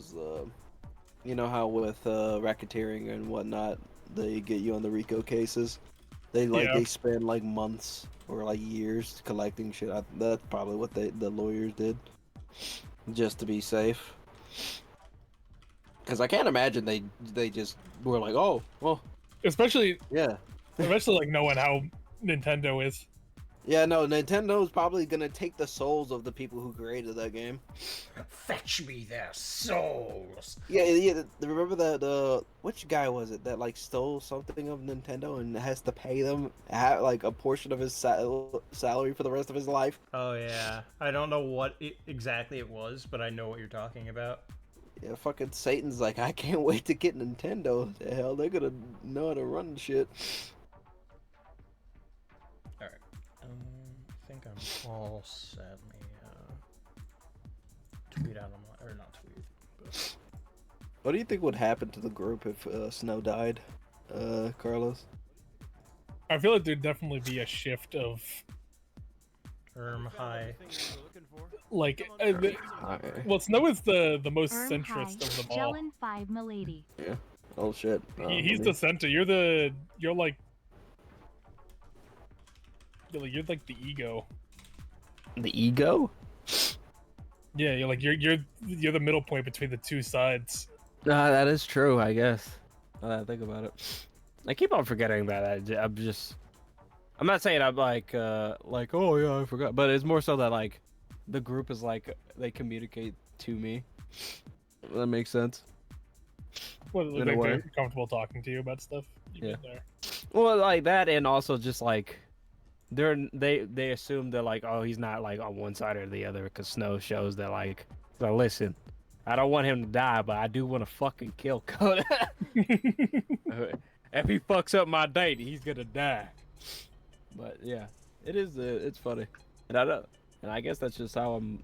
was, you know how with racketeering and whatnot, they get you on the RICO cases. They spend like months or like years collecting shit. That's probably what the lawyers did, just to be safe. Because I can't imagine they just were like, oh, well, Especially yeah. like knowing how Nintendo is. Yeah, no, Nintendo's probably gonna take the souls of the people who created that game. Fetch me their souls. Yeah. Remember that? Which guy was it that like stole something of Nintendo and has to pay them like a portion of his salary for the rest of his life? Oh yeah, I don't know what exactly it was, but I know what you're talking about. Yeah, fucking Satan's like, I can't wait to get Nintendo. The hell, they're gonna know how to run shit. All right, I think I'm all set. Let me tweet out on my, or not tweet, but... What do you think would happen to the group if Snow died, Carlos? I feel like there'd definitely be a shift of High. like High. well, Snow is the most High. centrist of them all. Jellin 5 milady. Yeah. Oh shit. He's the center. You're like the ego. The ego? Yeah, you're the middle point between the two sides. That is true, I guess. Think about it. I keep on forgetting that. I'm not saying I'm like, oh yeah, I forgot, but it's more so that like, the group is like, they communicate to me. That makes sense. Well, In a like way. they're comfortable talking to you about stuff. Yeah. There. Well, like that, and also just like, they assume that like, oh, he's not like on one side or the other, because Snow shows that like, so listen, I don't want him to die, but I do want to fucking kill Coda. If he fucks up my date, he's gonna die. But yeah, it is. It's funny, and I guess that's just how I'm.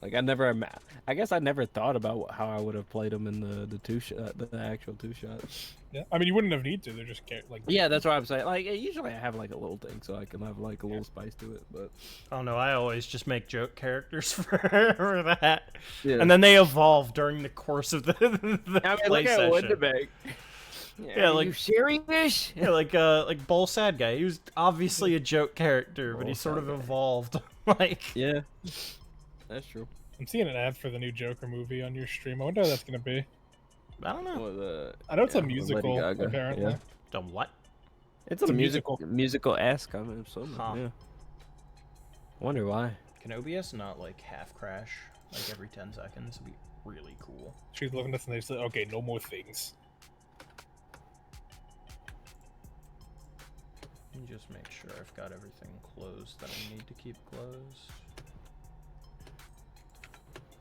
Like I guess I never thought about how I would have played him in the actual two shot. Yeah, I mean you wouldn't have need to. They're just like. Yeah, that's what I'm saying. Like usually I have like a little thing so I can have like a little spice to it, but. Oh no, I always just make joke characters for that, Yeah. and then they evolve during the course of the I mean, play look at session. Winterberg. Yeah, Are like- you serious? Yeah, like Bull Sad Guy. He was obviously a joke character, but he Bull sort Sad of Guy. evolved. Like, Yeah, that's true. I'm seeing an ad for the new Joker movie on your stream. I wonder how that's gonna be. I don't know. Well, I know it's a Lady musical, Gaga, apparently. yeah. The what? It's It's a a musical. musical-esque. I mean, so Huh. yeah. Wonder why. Can OBS not like half crash like every 10 seconds? It'd be really cool. She's looking at this and they say, okay, no more things. Let me just make sure I've got everything closed that I need to keep closed.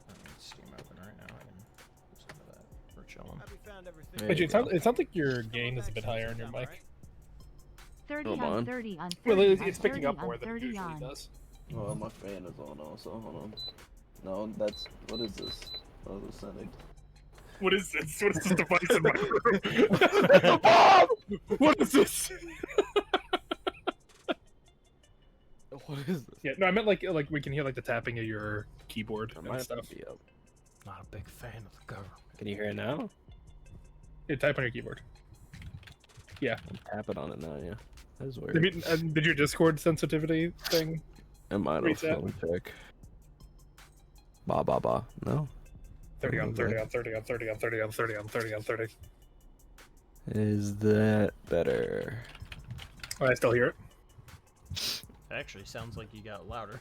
I need Steam open right now. I can do some of that. We're chilling. There But you it sounds like your gain is a bit higher on your mic. 30 Hold on on. 30 on 30 Well, on it's picking 30 up on more than it 30 usually on. does. Oh, my fan is on also. Hold on. No, that's what is this? Oh, the setting. What is this? What is this device in my room? It's a bomb! What is this? What is this? Yeah, no, I meant like we can hear like the tapping of your keyboard I and might stuff. be up. Not a big fan of the government. Can you hear it now? Yeah, type on your keyboard. Yeah. I'm tapping on it now. Yeah, that's Did, weird. did your Discord sensitivity thing? It might have. reset? Let me check. Ba. No. 30 on 30 on 30 on 30 on 30 on 30 on 30 on 30. Is that better? Oh, I still hear it. It actually sounds like you got louder.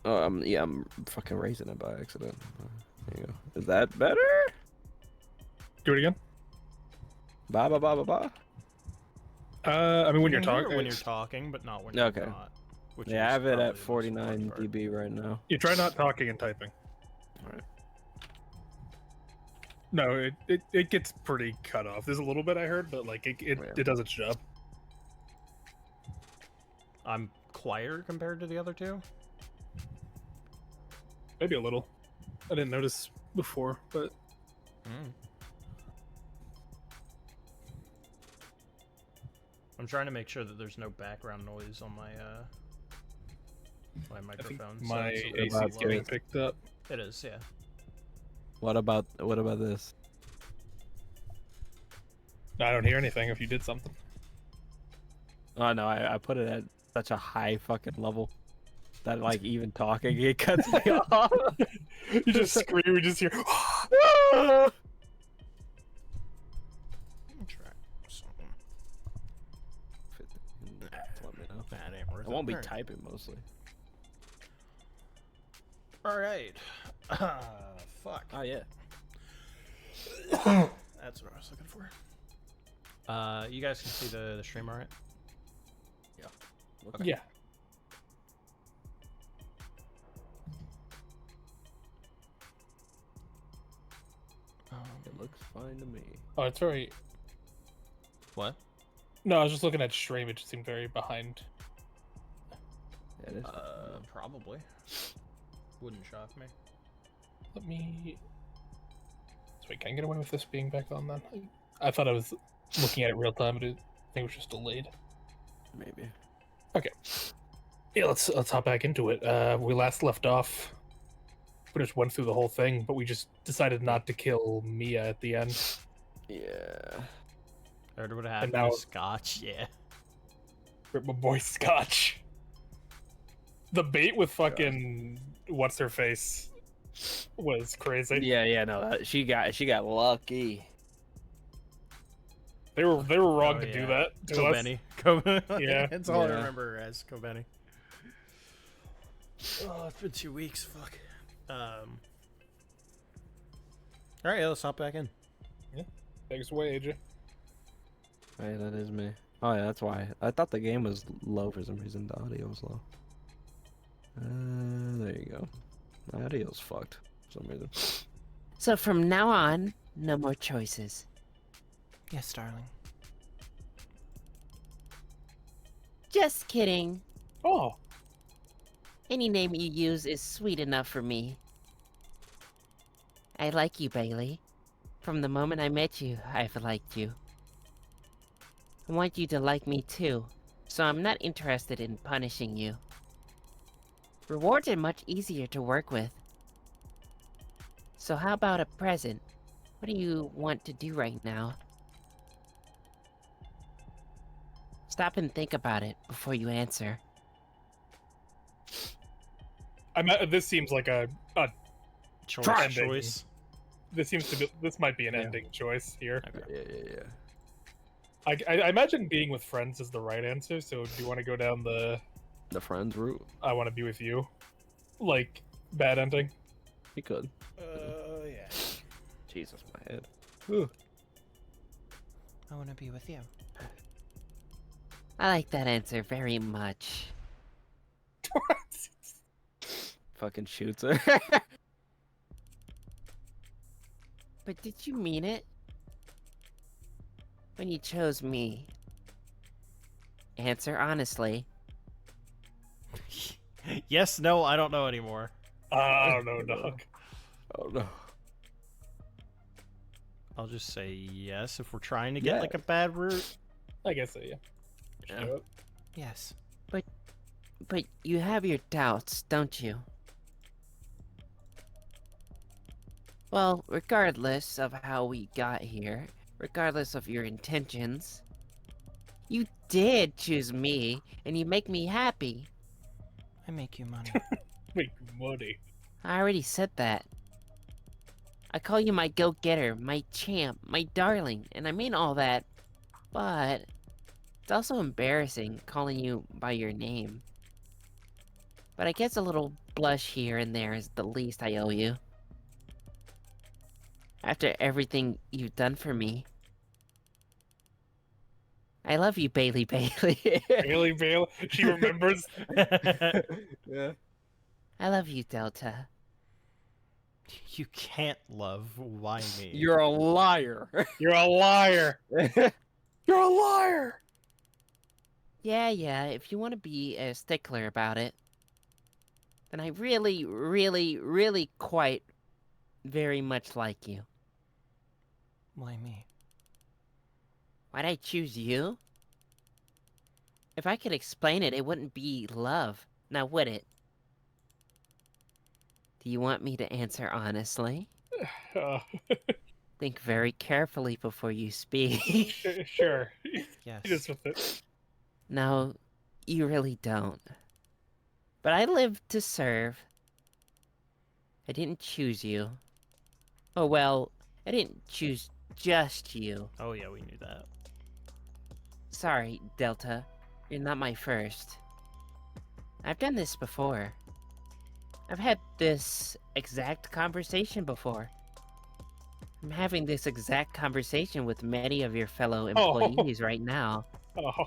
Oh, I'm fucking raising it by accident. There you go. Is that better? Do it again. Ba. I mean, when you're You can hear it talking, when you're talking, but not when you're Okay. not. Which Yeah, I is have it probably at the most 49 important part. dB right now. you try not talking and typing. Alright. No, it gets pretty cut off. There's a little bit I heard, but like Yeah. it does its job. I'm quieter compared to the other two. Maybe a little. I didn't notice before, but I'm trying to make sure that there's no background noise on my my I think microphone. my so AC it's is getting low. picked up. It is, yeah. What about this? I don't hear anything if you did something. Oh no, I put it at such a high fucking level that like even talking it cuts me off. You just scream, you just hear. Let me try something. Let me know. That ain't worth I won't be Alright. typing mostly. Alright. Fuck. Oh yeah. That's what I was looking for. You guys can see the stream, alright? Okay. Yeah. It looks fine to me. Oh, it's very. What? No, I was just looking at stream. It just seemed very behind. Yeah, it is. Probably. Wouldn't shock me. Let me. So wait, can I get away with this being back on then? I thought I was looking at it real time, but I think it was just delayed. Maybe. Yeah, let's hop back into it. We last left off. We just went through the whole thing, but we just decided not to kill Mia at the end. Yeah. Heard what happened now- to Scotch, yeah. Rip my boy Scotch. The bait with fucking what's her face was crazy. Yeah. No, she got lucky. They were wrong Oh, to do yeah. that to us. Kobeni. Kobeni. Yeah. That's all I Yeah. remember as Kobeni. Oh, it's been 2 weeks. Fuck. Alright, yeah, let's hop back in. Take us away, AJ. Hey, that is me. Oh yeah, that's why. I thought the game was low for some reason. The audio was low. There you go. My audio's fucked for some reason. So from now on, no more choices. Yes, darling. Just kidding. Oh, Any name you use is sweet enough for me. I like you, Bailey. From the moment I met you, I've liked you. I want you to like me too, so I'm not interested in punishing you. Rewards are much easier to work with. So how about a present? What do you want to do right now? Stop and think about it before you answer. this seems like a Choice. Try and Choice. this might be an Yeah. ending choice here. Okay. Yeah. I imagine being with friends is the right answer. So do you want to go down the The friends route. I want to be with you, like bad ending? He could. Yeah. Jesus, my head. I want to be with you. I like that answer very much. Fucking shoots her. But did you mean it? When you chose me? Answer honestly. Yes, no, I don't know anymore. I don't know, dog. Oh no. I'll just say yes if we're trying to get Yeah. like a bad route. I guess so. Yeah. Yeah. Show it. Yes. But you have your doubts, don't you? Well, regardless of how we got here, regardless of your intentions, you did choose me, and you make me happy. I make you money. Make money. I already said that. I call you my go-getter, my champ, my darling, and I mean all that, but it's also embarrassing calling you by your name. But I guess a little blush here and there is the least I owe you. After everything you've done for me. I love you, Bailey Bailey. Bailey. She remembers. Yeah. I love you, Delta. You can't love. Why me? You're a liar. You're a liar. You're a liar. Yeah, if you want to be a stickler about it, then I really quite very much like you. Why me? Why'd I choose you? If I could explain it, it wouldn't be love, now would it? Do you want me to answer honestly? Uh, Think very carefully before you speak. sure. Yes. Just with it. No, you really don't. But I live to serve. I didn't choose you. Oh well, I didn't choose just you. Oh yeah, we knew that. Sorry, Delta. You're not my first. I've done this before. I've had this exact conversation before. I'm having this exact conversation with many of your fellow employees right now. Oh,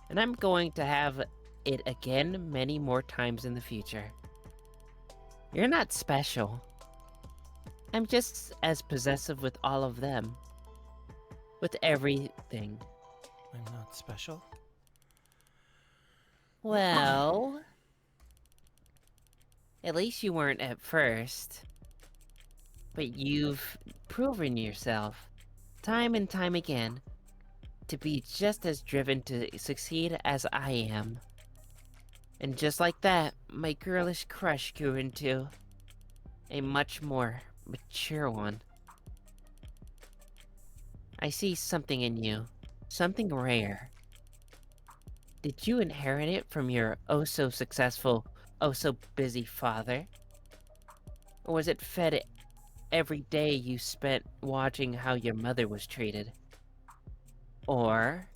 And I'm going to have it again many more times in the future. You're not special. I'm just as possessive with all of them. With everything. I'm not special. Well... At least you weren't at first. But you've proven yourself, time and time again, to be just as driven to succeed as I am. And just like that, my girlish crush grew into a much more mature one. I see something in you, something rare. Did you inherit it from your oh-so-successful, oh-so-busy father? Or was it fed every day you spent watching how your mother was treated? Or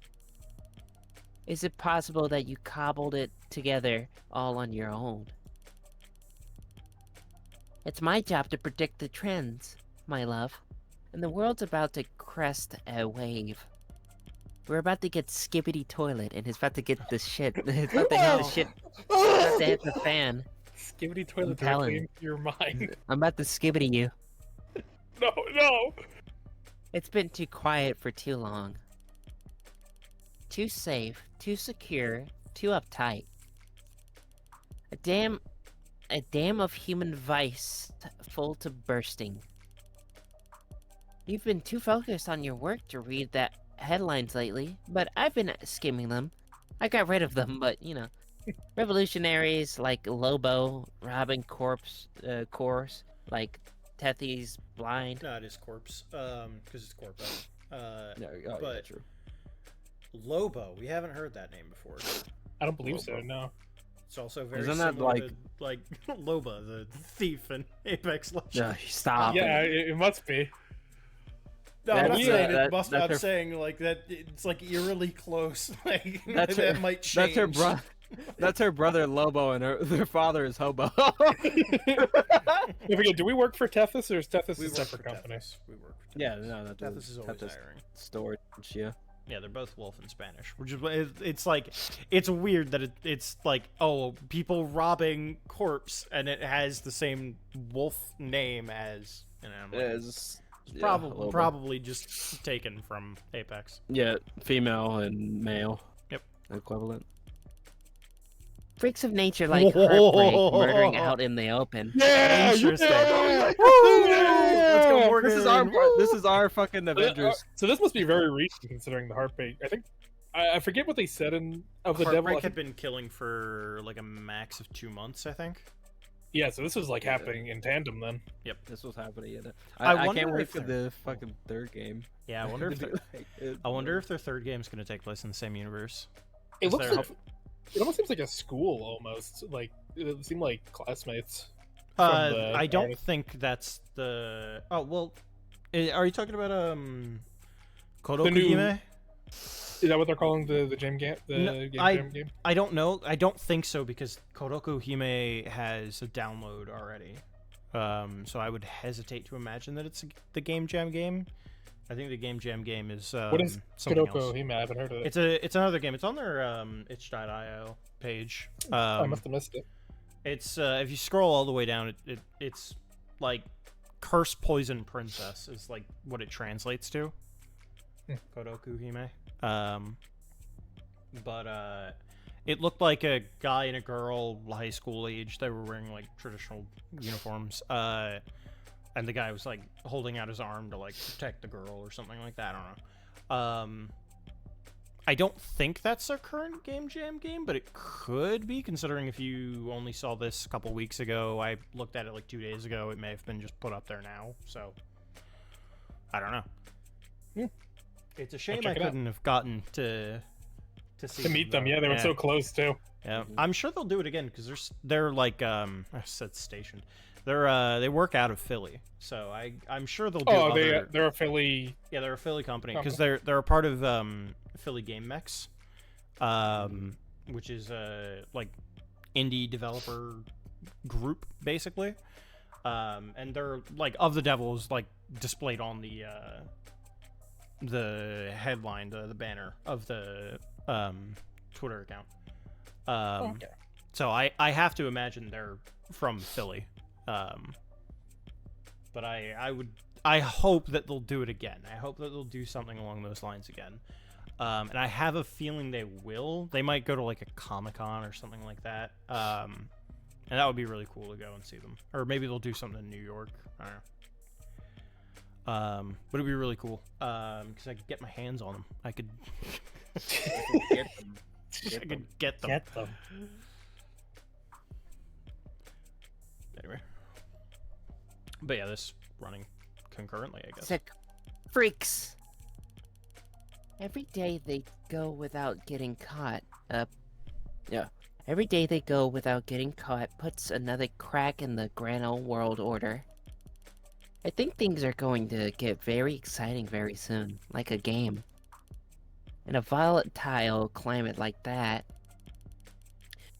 is it possible that you cobbled it together all on your own? It's my job to predict the trends, my love, and the world's about to crest a wave. We're about to get skibbity toilet, and it's about to get the shit. It's about to hit the shit. It's about to hit the fan. skibidi toilet telling. directly into your mind. I'm about to skibbity you. No, no. It's been too quiet for too long. Too safe, too secure, too uptight. A dam of human vice full to bursting. You've been too focused on your work to read that headlines lately, but I've been skimming them. I got rid of them, but you know. Revolutionaries like Lobo, robbing corpse, like Tethy's blind. No, it is corpse. Because it's Corpo. Yeah, but true. Lobo, we haven't heard that name before. I don't believe so, Lobo. no. It's also very Isn't that similar to like Loba, the thief in Apex Legends. Yeah, stop. Yeah, it must be. No, I'm not That's, saying that- it must. that's I'm her- saying like that. It's like eerily close. Like That's that her- might change. That's her brother. That's her brother Lobo, and their father is Hobo. If again, do we work for Tethys, or is Tethys We a work separate for company? Tethys. We work for Tethys. Yeah, no, that's Tethys is always Tethys hiring. storage. Yeah. Yeah, they're both wolf in Spanish, which is it's like it's weird that it's like oh people robbing corpse and it has the same wolf name as you know. I'm like, It's probably probably just taken from Apex. Yeah, female and male. Yep. Equivalent. Freaks of nature like Heartbreak murdering out in the open. Yeah, Interesting. yeah! Let's go, Morgan. This is our fucking Avengers. So this must be very recent considering the Heartbreak. I think I forget what they said in of the Devil. I Heartbreak had think- been killing for like a max of 2 months, I think. Yeah, so this was like happening in tandem then. This was happening. In it. I I wonder can't wait if for they're- the fucking third game. Yeah, I wonder if To be their, like, I wonder if their third game's gonna take place in the same universe. It Is looks there- like it almost seems like a school almost. Like it seemed like classmates. from the I don't artist. think that's the. Oh well, are you talking about Kodoku new- Hime? Is that what they're calling the Jam Game? The No, game I- Jam game? I don't know. I don't think so because Kodoku Hime has a download already. So I would hesitate to imagine that it's the Game Jam game. I think the Game Jam game is What is something Kodoko else. Hime? I haven't heard of it. It's another game. It's on their itch.io page. I must have missed it. It's if you scroll all the way down, it's like Curse Poison Princess is like what it translates to. Kodoku Hime. But it looked like a guy and a girl, high school age. They were wearing like traditional uniforms. And the guy was like holding out his arm to like protect the girl or something like that. I don't know. I don't think that's their current Game Jam game, but it could be, considering if you only saw this a couple weeks ago. I looked at it like 2 days ago. It may have been just put up there now, so I don't know. Yeah. It's a shame I check it out. couldn't have gotten to see To meet them, though. yeah, they were so close too. Yeah, I'm sure they'll do it again because they're like I said stationed. They work out of Philly, so I'm sure they'll do. Oh, other... they're a Philly. Yeah, they're a Philly company because Okay. they're a part of Philly Game Mechs, which is a like indie developer group basically, and they're like Of the Devil is like displayed on the headline, the banner of the Twitter account. Okay. So I have to imagine they're from Philly. But I hope that they'll do it again. I hope that they'll do something along those lines again. And I have a feeling they will. They might go to like a Comic-Con or something like that. And that would be really cool to go and see them. Or maybe they'll do something in New York. I don't know. But it'd be really cool. Because I could get my hands on them. I could Get them. I could get them. Get them. Anyway. But yeah, this running concurrently, I guess. Sick freaks. Every day they go without getting caught. Every day they go without getting caught puts another crack in the grand old world order. I think things are going to get very exciting very soon, like a game. In a volatile climate like that,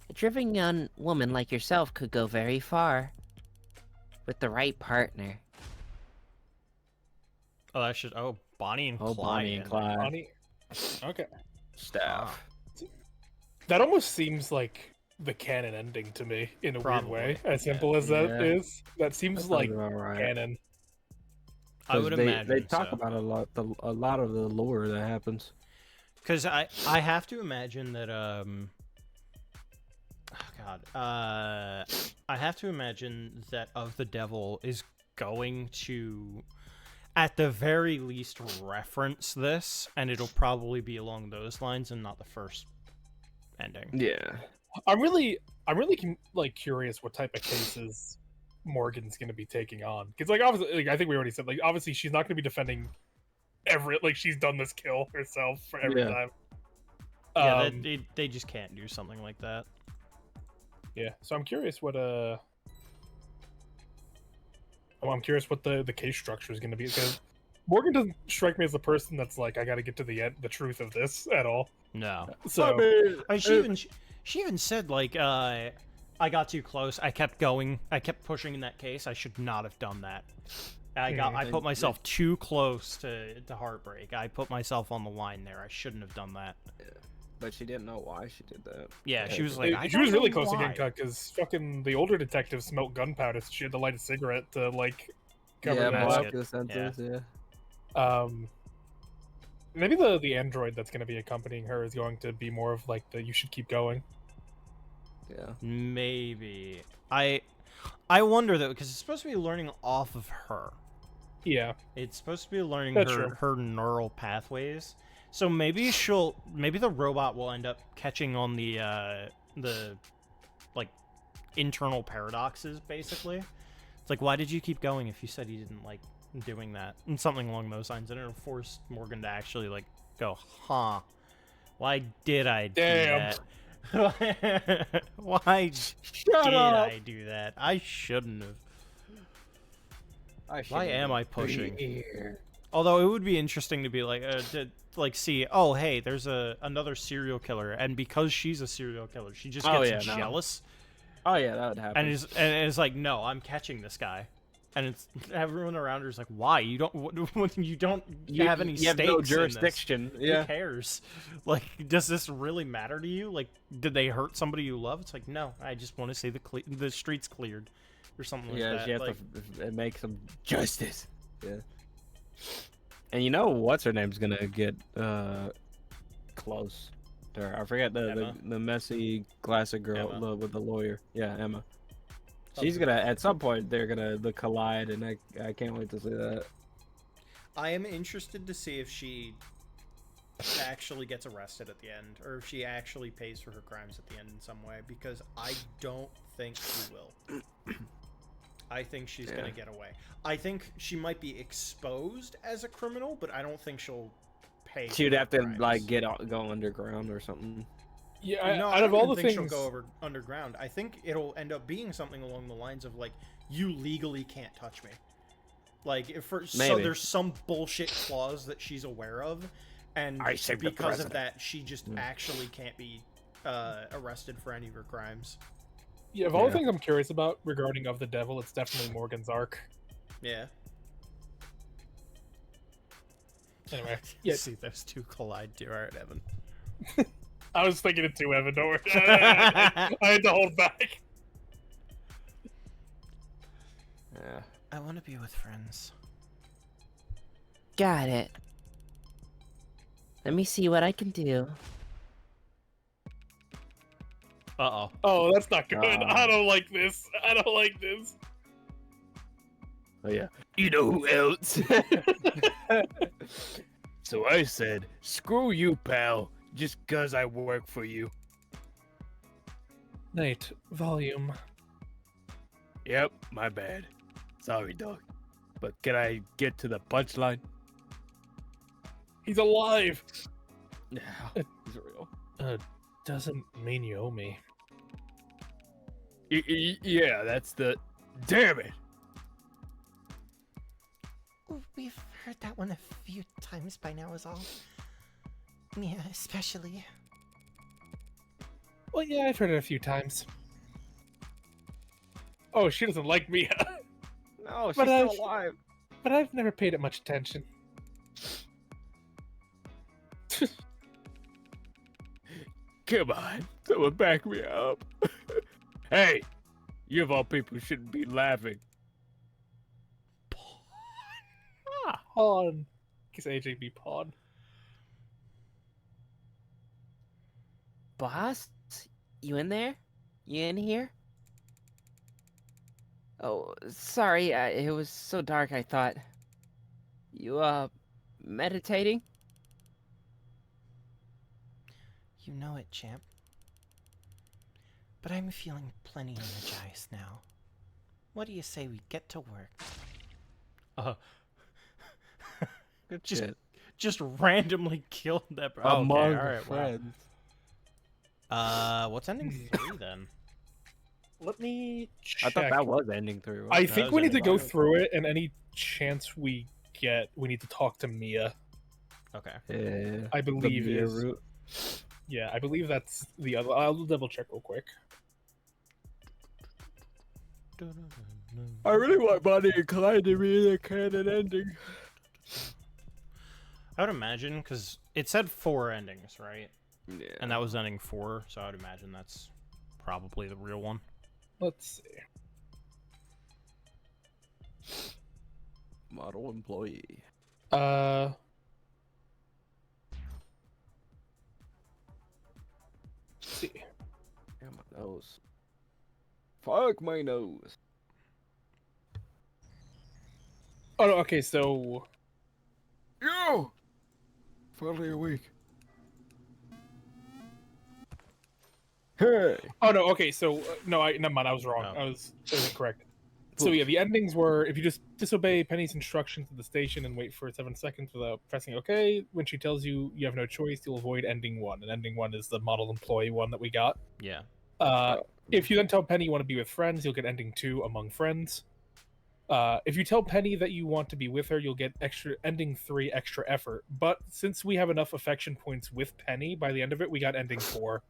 a driven young woman like yourself could go very far with the right partner. Oh, that should. Oh, Bonnie and Oh, Clyde. Bonnie and Clyde. Bonnie. Okay. Staff. That almost seems like the canon ending to me in a Probably, weird way. As yeah. simple as that Yeah. is, that seems like right. canon. I would imagine they talk so. about a lot of the lore that happens. Because I have to imagine that oh god, I have to imagine that Of the Devil is going to, at the very least, reference this, and it'll probably be along those lines and not the first ending. Yeah. I'm really like curious what type of cases Morgan's going to be taking on, because like obviously, like, I think we already said, like obviously she's not going to be defending every, like she's done this kill herself for every Yeah. time. Yeah, they just can't do something like that. Yeah, so I'm curious what I'm curious what the case structure is going to be, because Morgan doesn't strike me as the person that's like, I got to get to the truth of this at all. No. So I mean, she even said like I got too close. I kept going. I kept pushing in that case. I should not have done that. I put myself too close to heartbreak. I put myself on the line there. I shouldn't have done that. But she didn't know why she did that. Yeah, she was like, I she was don't really know close to why. getting cut, because fucking the older detective smelled gunpowder, so she had to light a cigarette to like cover Yeah, that block up. the sensors, yeah. Maybe the android that's going to be accompanying her is going to be more of like the you should keep going. Yeah. Maybe. I wonder though, because it's supposed to be learning off of her. Yeah, It's supposed to be learning That's true. her neural pathways. So maybe the robot will end up catching on the like internal paradoxes, basically. It's like, why did you keep going if you said you didn't like doing that? And something along those lines. And it'll force Morgan to actually like go, huh, why did I do Damn. that? Why did up. I do that? I shouldn't have. Why am I pushing? Although it would be interesting to be like, to like see, oh hey, there's another serial killer, and because she's a serial killer, she just gets jealous, Oh yeah, that would happen. and it's like, no, I'm catching this guy, and it's everyone around her is like, why you don't you don't have any you have stakes no in this? jurisdiction. Yeah. Who cares? Like, does this really matter to you? Like, did they hurt somebody you love? It's like, no, I just want to see the streets cleared, or something like Yeah, that. she has Like, to make some justice. Yeah. And you know what's her name's gonna get close to her. I forget Emma? the messy classic girl Emma. with the lawyer. Yeah, Emma. Oh, She's gonna at some point they're gonna collide, and I can't wait to see that. I am interested to see if she actually gets arrested at the end, or if she actually pays for her crimes at the end in some way, because I don't think she will. I think she's gonna get away. I think she might be exposed as a criminal, but I don't think she'll pay. She'd for have her to crimes. like go underground or something. Yeah, No, out I of don't all even the think things, she'll go over underground. I think it'll end up being something along the lines of like, you legally can't touch me. Like, if so Maybe. there's some bullshit clause that she's aware of, and I saved the because of president. that, she just actually can't be arrested for any of her crimes. yeah, of all the Yeah. things I'm curious about regarding of the devil, it's definitely Morgan's arc. Yeah. Anyway, yeah, See those two collide too. All right, Evan. I was thinking it too, Evan. Don't worry. I had to hold back. Yeah. I want to be with friends. Got it. Let me see what I can do. Uh-oh. Oh, that's not good. Ah. I don't like this. I don't like this. Oh yeah. You know who else? So I said, screw you, pal, just 'cause I work for you. Night, volume. Yep, my bad. Sorry, dog. But can I get to the punchline? He's alive. Yeah, he's real. Doesn't mean you owe me. Yeah, that's the... Damn it! We've heard that one a few times by now is all. Mia, especially. Well, yeah, I've heard it a few times. Oh, she doesn't like me. No, she's But still I've- alive. But I've never paid it much attention. Come on, someone back me up. Hey, you of all people shouldn't be laughing. Pawn. Guess AJB Pawn. Boss? You in there? You in here? Oh, sorry, it was so dark I thought. You, meditating? You know it, champ. But I'm feeling plenty energized now. What do you say we get to work? Good Just- shit. Just randomly killed that. Okay, Among all right, wow. friends. What's ending 3 then? Let me I check. thought that was ending 3. I Right? think was we need to ending go five. through it, and any chance we get, we need to talk to Mia. Okay. Yeah. I The believe beer is. root. Yeah, I believe that's the other. I'll double check real quick. I really want Bonnie and Clyde to be the canon ending. I would imagine, because it said 4 endings, right? Yeah. And that was ending 4, so I would imagine that's probably the real one. Let's see. Model employee. Let's see. Yeah, my nose. Fuck my nose. Oh no. Okay, so Yo! Finally awake. Hey! oh no. Okay, so no. Never mind. I was wrong. Oh. I was incorrect. So yeah, the endings were if you just disobey Penny's instructions at the station and wait for 7 seconds without pressing OK. When she tells you you have no choice, you'll avoid ending 1. And ending 1 is the model employee one that we got. Yeah. If you then tell Penny you want to be with friends, you'll get ending 2 among friends. If you tell Penny that you want to be with her, you'll get ending 3 extra effort. But since we have enough affection points with Penny, by the end of it, we got ending 4.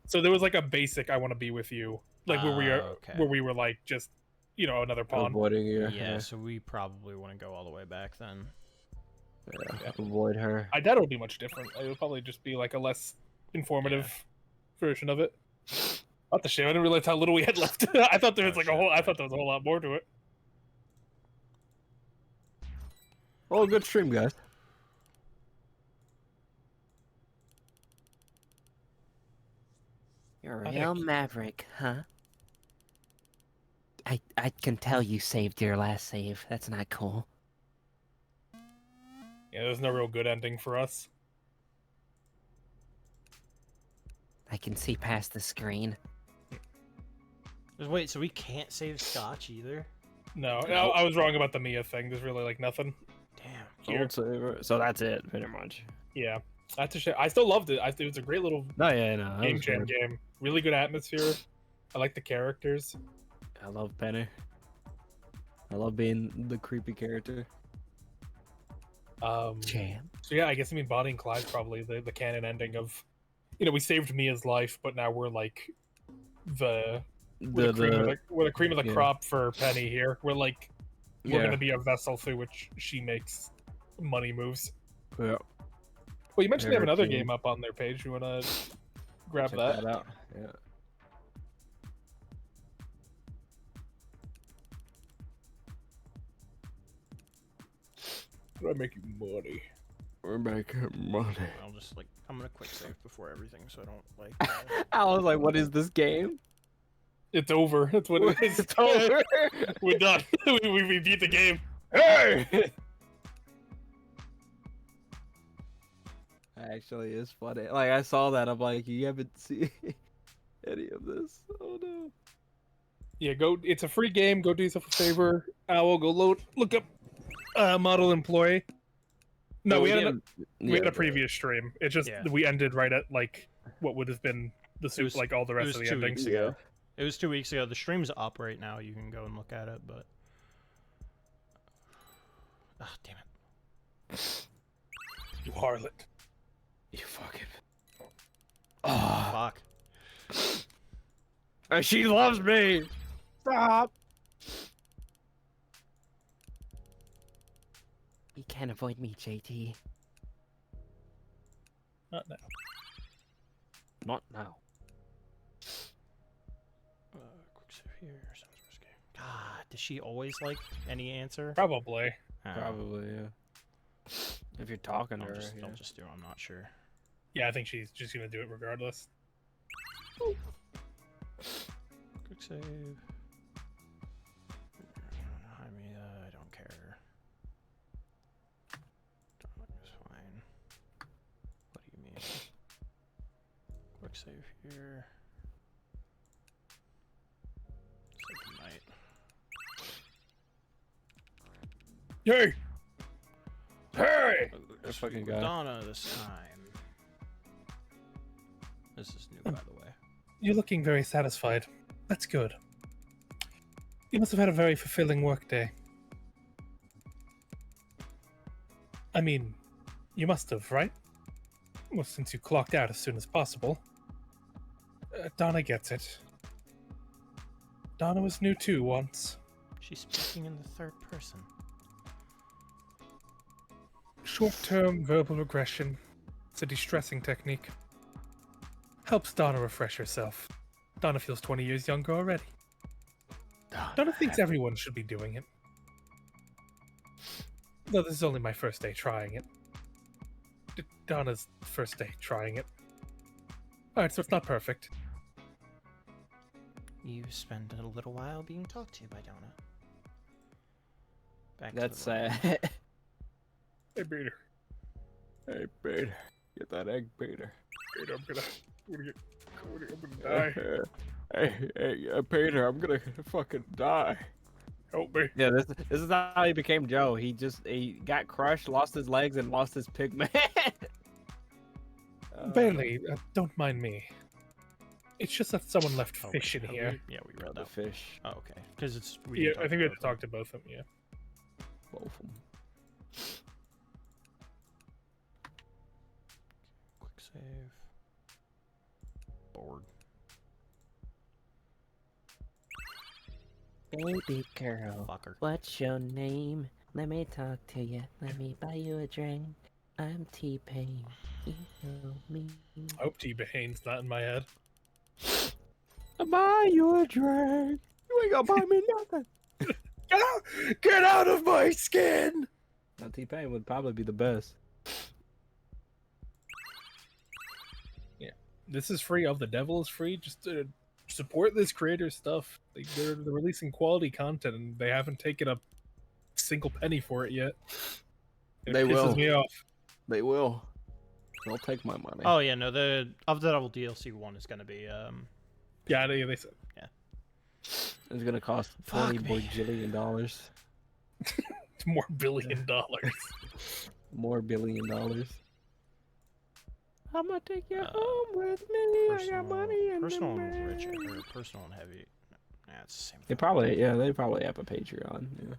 So there was like a basic "I want to be with you," like Okay. where we were like just another pawn. Avoiding you. Yeah, so we probably want to go all the way back then. Yeah, avoid her. I doubt it'll be much different. It'll probably just be like a less informative version of it. What the shit? I didn't realize how little we had left. I thought there was like a whole. I thought there was a whole lot more to it. Well, good stream, guys. You're a I real think- maverick, huh? I can tell you saved your last save. That's not cool. Yeah, there's no real good ending for us. I can see past the screen. Wait, so we can't save Scotch either? No, I was wrong about the Mia thing. There's really like nothing. Damn. Here. So that's it, pretty much. Yeah, that's a shame. I still loved it. It was a great little No, yeah, no. that game was jam good. game. Really good atmosphere. I like the characters. I love Penny. I love being the creepy character. Jam. So yeah, I guess Bonnie and Clyde's probably the canon ending of, we saved Mia's life, but now we're like we're the cream of the yeah. crop for Penny here. We're yeah. gonna be a vessel through which she makes money moves. Yeah. Well, you mentioned they have Her another team. game up on their page. You wanna grab Check that? out. Yeah. I'm making money. We're making money. I'll just I'm gonna quick save before everything, so I don't I was like, what is this game? It's over. That's what it is. It's over. We're done. we beat the game. Hey! Actually, it's funny. Like, I saw that. I'm like, you haven't seen any of this. Oh, no. Yeah, go. It's a free game. Go do yourself a favor. Owl, go look up model employee. No, we had a previous stream. It's just Yeah. we ended right at what would have been the It soup, was- like all the it rest was of the 2 endings. weeks ago. It was 2 weeks ago. The stream's up right now. You can go and look at it, but ah, damn it. You harlot. You fucking. Oh, Fuck. she loves me. Stop. You can't avoid me, JT. Not now. Not now. Quick save here. Sounds risky. God, does she always like any answer? Probably. Oh, Probably, yeah. If you're talking to I'll her, just, yeah. I'll just do. I'm not sure. Yeah, I think she's just gonna do it regardless. Quick save. I mean, I don't care. It's fine. What do you mean? Quick save here. Say goodnight. Hey! Hey! That fucking guy. Donna this time. This is new, by the way. You're looking very satisfied. That's good. You must have had a very fulfilling workday. I mean, you must have, right? Well, since you clocked out as soon as possible. Donna gets it. Donna was new too once. She's speaking in the third person. Short-term verbal regression. It's a de-stressing technique. Helps Donna refresh herself. Donna feels 20 years younger already. Donna thinks everyone should be doing it. Though this is only my first day trying it. Donna's first day trying it. Alright, so it's not perfect. You spend a little while being talked to by Donna. Back to That's the room. sad. Hey, Peter. Hey, Peter. Get that egg, Peter. Peter, I'm gonna die. Hey, Peter, I'm gonna fucking die. Help me. Yeah, this is how he became Joe. He got crushed, lost his legs, and lost his pigment. Bailey, don't mind me. It's just that someone left Oh, fish in have here. we read the that. fish, Oh, okay. Because it's. Yeah, I think we have have to talk to both of them, yeah. both of them. Quick save. Bored. Baby girl, Fucker. what's your name? Let me talk to you. Let me buy you a drink. I'm T-Pain. You know me. I hope T-Bane's not in my head. I'll buy you a drink. You ain't gonna buy me nothing. Get out of my skin. Now T-Pain would probably be the best. This is free. Of the Devil is free. Just support this creator's stuff. They're releasing quality content, and they haven't taken a single penny for it yet. It They pisses will. me off. They will. They'll take my money. Oh yeah, no, the of the double DLC one is gonna be Yeah, they said. It's gonna cost Fuck $20 me. bajillion. More $1 billion. More $1 billion. I'm gonna take you home with me. I got money in personal the and rich, bank. or personal and heavy. Nah, it's the same They thing. probably have a Patreon. Yeah.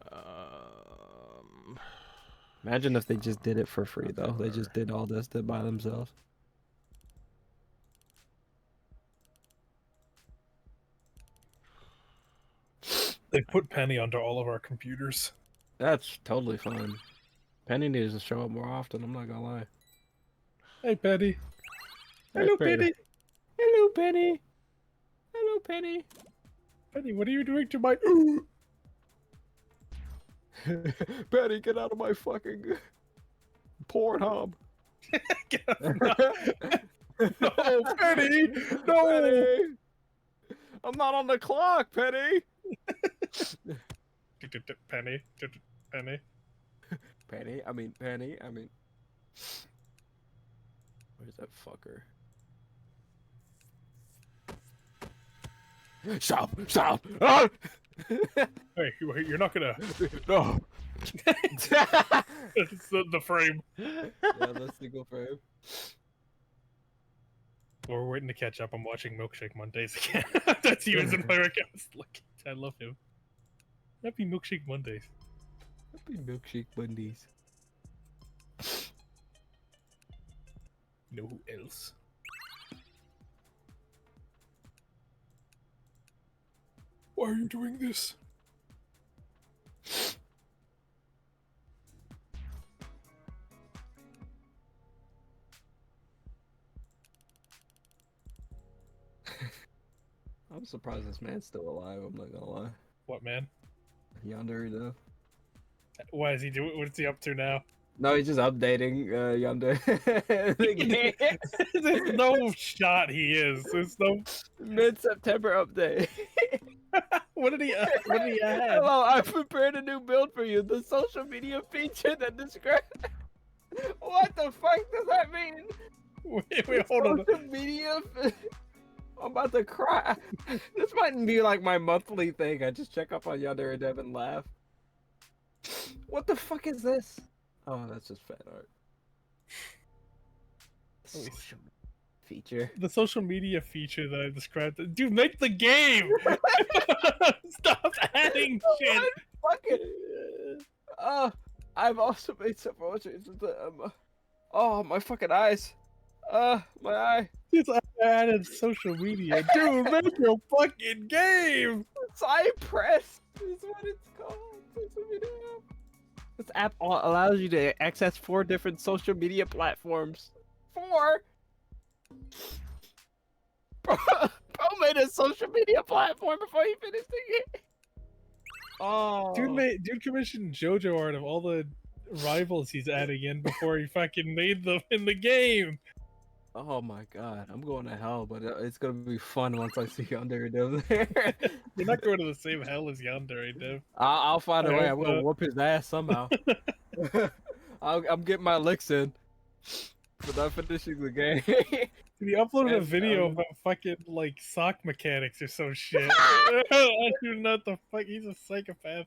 Imagine if they just did it for free though. They just did all this by themselves. They put Penny onto all of our computers. That's totally fine. Penny needs to show up more often. I'm not gonna lie. Hey, Penny. Hey, Hello, Penny. Penny. Hello, Penny. Hello, Penny. Penny, what are you doing to my? Penny, get out of my fucking Pornhub. No, Penny. No. Penny. I'm not on the clock, Penny. Penny. Penny. Penny. I mean. Where's that fucker? Stop! Stop! Ah! Hey, you're not gonna. No. It's the frame. Yeah, that's single frame. We're waiting to catch up. I'm watching Milkshake Mondays again. That's he was in my account. Look, I love him. Happy Milkshake Mondays. Happy milkshake bundies. You know who else? Why are you doing this? I'm surprised this man's still alive. I'm not gonna lie. What, man? Yonder, though. Why is he doing? What's he up to now? No, he's just updating Yonder. The game. There's no shot he is. There's no. Mid-September update. What did he? What did he add? Hello, I prepared a new build for you. The social media feature that describes. What the fuck does that mean? Wait, hold on. Social media. I'm about to cry. This might be like my monthly thing. I just check up on Yonder and Dev and laugh. What the fuck is this? Oh, that's just fan art. Social feature. The social media feature that I described. Dude, make the game. Stop adding shit. Fucking. I've also made several changes to oh, my fucking eyes. My eye. It's added social media. Dude, make your fucking game. Cypress is what it's called. Social media app. This app allows you to access 4 different social media platforms. 4? Bro made a social media platform before he finished the game. Oh. Dude commissioned JoJo art of all the rivals he's adding in before he fucking made them in the game. Oh my god, I'm going to hell, but it's gonna be fun once I see Yonder Dev there. You're not going to the same hell as Yandere, Dev. I'll find a I way. hope I'm gonna not. whoop his ass somehow. I'm getting my licks in, but I'm finishing the game. He uploaded a And, video about fucking like sock mechanics or some shit. I do not the fuck. He's a psychopath.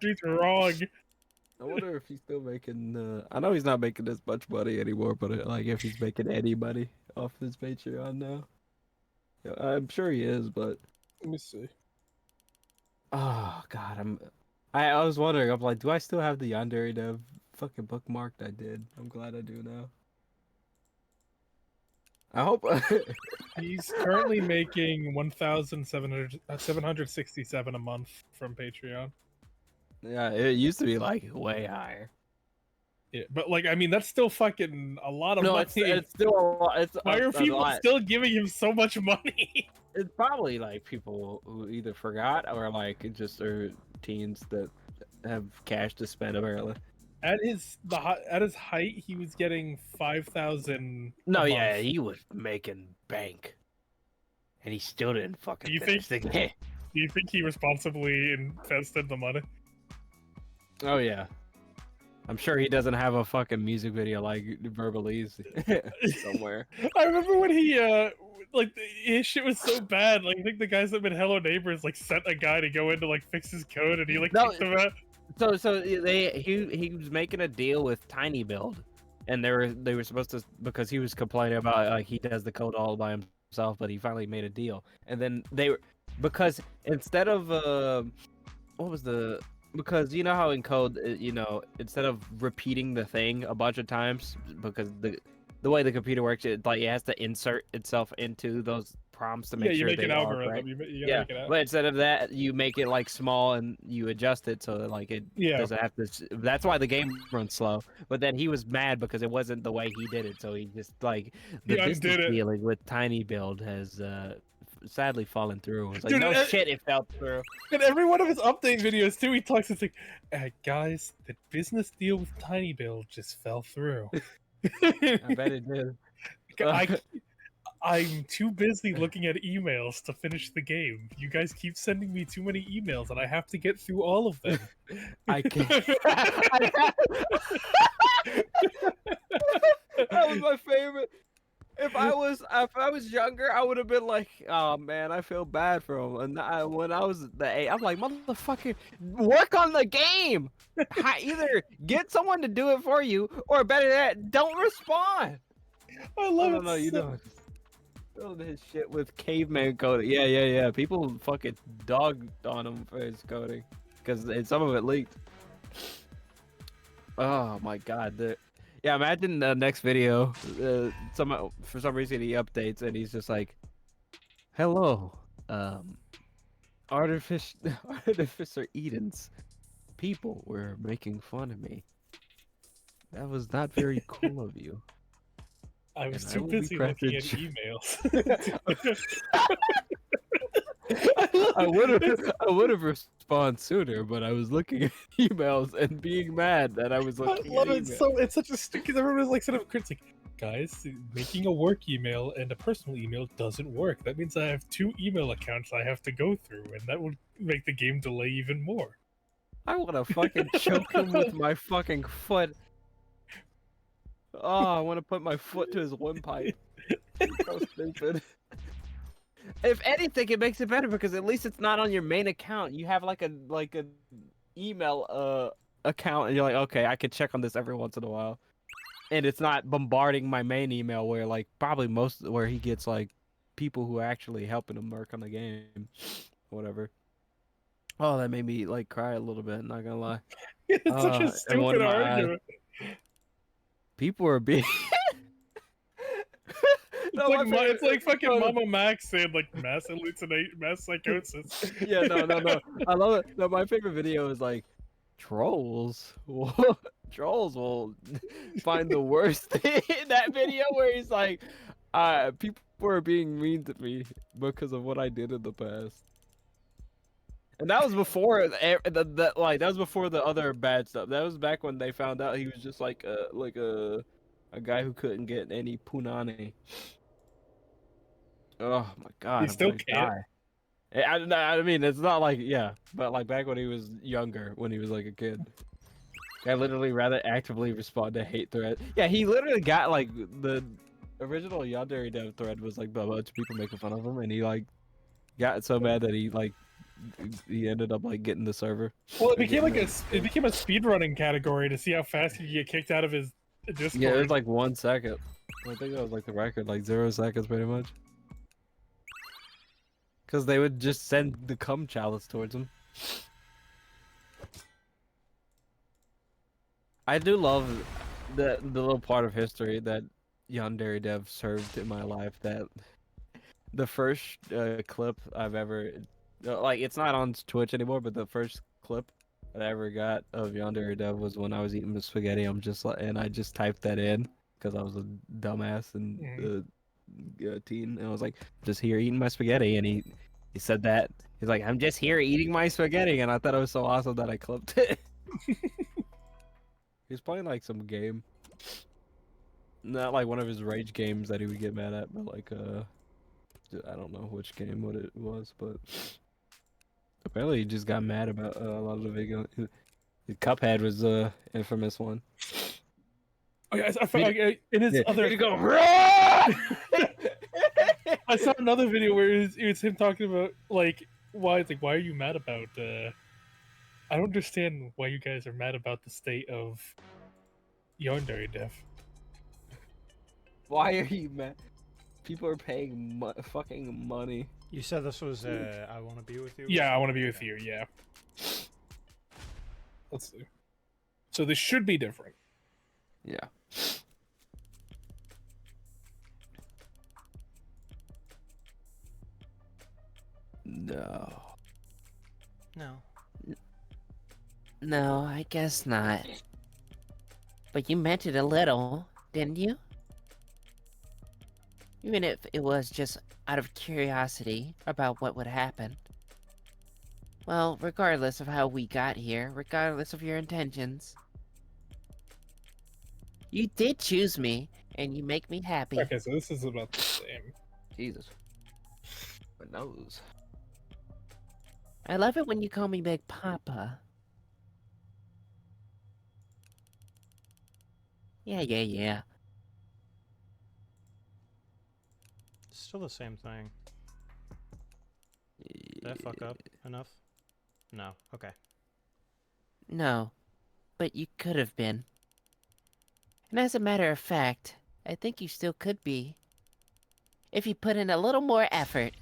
Dude's wrong. I wonder if he's still making. I know he's not making this much money anymore, but like if he's making any money off his Patreon now. Yeah, I'm sure he is, but Let me see. oh god, I was wondering. I'm like, do I still have the Yandere Dev fucking bookmarked? I did. I'm glad I do now. I hope. He's currently making 1,767 a month from Patreon. Yeah, it used to be like way higher. Yeah, but like I mean that's still fucking a lot of money. It's still a lot. It's Why are a people lot. still giving him so much money? It's probably like people who either forgot or like it just are teens that have cash to spend apparently. At his height, he was getting 5,000. No, a yeah, month. he was making bank, and he still didn't fucking Do you finish the game. Do you think he responsibly invested the money? Oh yeah, I'm sure he doesn't have a fucking music video like Verbalize somewhere. I remember when he like his shit was so bad. Like I think the guys that made Hello Neighbors like sent a guy to go in to like fix his code, and he like No, kicked them out. So he was making a deal with Tiny Build, and they were supposed to, because he was complaining about like he does the code all by himself, but he finally made a deal, and then they were, because instead of what was the, because you know how in code, you know, instead of repeating the thing a bunch of times, because the way the computer works, it like it has to insert itself into those prompts to make Yeah, you sure make they an are algorithm. correct. You gotta Yeah, make it out. but instead of that, you make it like small and you adjust it so that, like it Yeah. doesn't have to. That's why the game runs slow. But then he was mad because it wasn't the way he did it, so he just like the He business undid it. dealing with Tiny Build has sadly fallen through. It's like, Dude, no shit, it fell through. In every one of his update videos too, he talks. It's like, guys, the business deal with Tiny Build just fell through. I bet it did. I'm too busy looking at emails to finish the game. You guys keep sending me too many emails, and I have to get through all of them. I can't. That was my favorite. If I was younger, I would have been like, "Oh man, I feel bad for him." And when I was the eight, I'm like, "Motherfucker, work on the game. Either get someone to do it for you, or better yet, don't respond." I love it. No, you so- don't. Build his shit with caveman coding. Yeah. People fucking dogged on him for his coding, because some of it leaked. Oh my god. Yeah, imagine the next video. For some reason he updates and he's just like, "Hello, Artificer Edens. People were making fun of me. That was not very cool of you." I was And I too will be busy looking at crafted- emails. I would have responded sooner, but I was looking at emails and being mad that I was I looking love at it emails. so. It's such a because everyone was like sort of critics like, guys, making a work email and a personal email doesn't work. That means I have 2 email accounts I have to go through, and that would make the game delay even more. I want to fucking choke him with my fucking foot. Oh, I want to put my foot to his windpipe. So stupid. If anything, it makes it better because at least it's not on your main account. You have like a email account, and you're like, okay, I could check on this every once in a while, and it's not bombarding my main email where like probably where he gets like people who are actually helping him work on the game, whatever. Oh, that made me like cry a little bit. Not gonna lie. It's such a and one stupid of my eyes- argument. People are being. It's like fucking Mama Max saying like mass psychosis. Yeah, no. I love it. No, my favorite video is like trolls. Trolls will find the worst thing in that video where he's like, people are being mean to me because of what I did in the past. And that was before that was before the other bad stuff. That was back when they found out he was just like a guy who couldn't get any punani. Oh my god! He I'm still gonna can't? die. I mean, it's not like, yeah, but like back when he was younger, when he was like a kid. I literally rather actively respond to hate thread. Yeah, he literally got like the original Yandere dev thread was like a bunch of people making fun of him, and he like got so mad that he ended up like getting the server. Well, it became like a speedrunning category to see how fast he could get kicked out of his Discord. Yeah, it was like 1 second. I think that was like the record, like 0 seconds pretty much. Because they would just send the cum chalice towards him. I do love the little part of history that Yandere Dev served in my life. That the first clip I've ever, like, it's not on Twitch anymore, but the first clip that I ever got of Yandere Dev was when I was eating the spaghetti. And I just typed that in because I was a dumbass and teen, and I was like, just here eating my spaghetti, and he said that. He's like, I'm just here eating my spaghetti, and I thought it was so awesome that I clipped it. He's playing like some game. Not like one of his rage games that he would get mad at, but like I don't know which game what it was, but apparently he just got mad about a lot of the video. Cuphead was the infamous one. Oh, yeah, I found, in his Yeah. other. You go. I saw another video where it was him talking about like why it's like why are you mad about I don't understand why you guys are mad about the state of Yandere Dev. Why are you mad? People are paying fucking money. You said this was I Want to Be With You? Yeah, I want to be with you. Yeah. Let's see. So this should be different. Yeah. No. No. No, I guess not. But you meant it a little, didn't you? Even if it was just out of curiosity about what would happen. Well, regardless of how we got here, regardless of your intentions, you did choose me, and you make me happy. Okay, so this is about the same. Jesus. My nose. I love it when you call me Big Papa. Yeah. Still the same thing. Did I fuck up enough? No. Okay. No, but you could have been. And as a matter of fact, I think you still could be. If you put in a little more effort.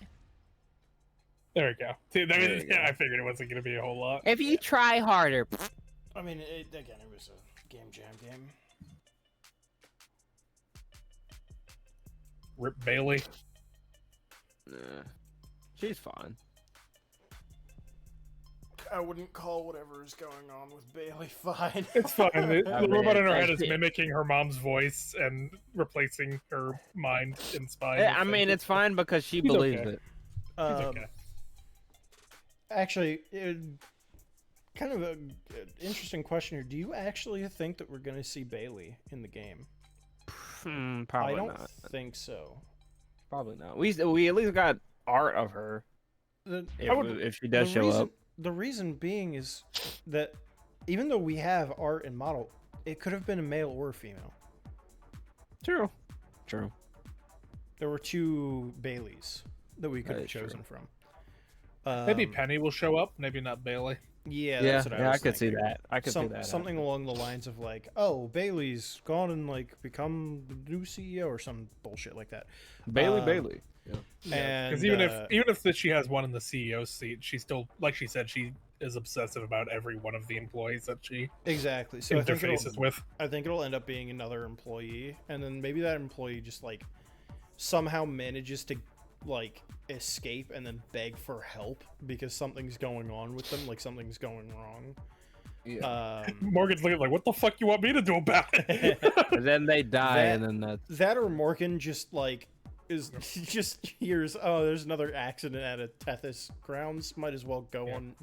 There we go. See, There we go. I figured it wasn't going to be a whole lot. If you try harder. I mean, again, it was a game jam game. Rip Bailey. She's fine. I wouldn't call whatever is going on with Bailey fine. It's fine. The I mean, robot in her head is it's- mimicking her mom's voice and replacing her mind in spine. I mean, it's fine because she He's believes okay. it. It's okay. Actually, kind of an interesting question here. Do you actually think that we're going to see Bailey in the game? Probably I don't not. think so. Probably not. We at least got art of her if she does show up. The reason being is that even though we have art and model, it could have been a male or a female. True. There were two Baileys that we could That have is true. chosen from. Maybe Um, Penny will show up. Maybe not Bailey. Yeah, Yeah, that's what I was could see thinking. that. I could see that. Something along the lines of like, oh, Bailey's gone and like become the new CEO or some bullshit like that. Bailey. And Because even if she has one in the CEO seat, she still, like she said, she is obsessive about every one of the employees that she exactly, so I think interfaces with. I think it'll end up being another employee, and then maybe that employee just like somehow manages to like escape and then beg for help because something's going on with them, like something's going wrong. Yeah. Morgan's looking like, what the fuck you want me to do about it? And then they die, That- and then that's That or Morgan just like is just hears, oh, there's another accident at a Tethys grounds. Might as well go and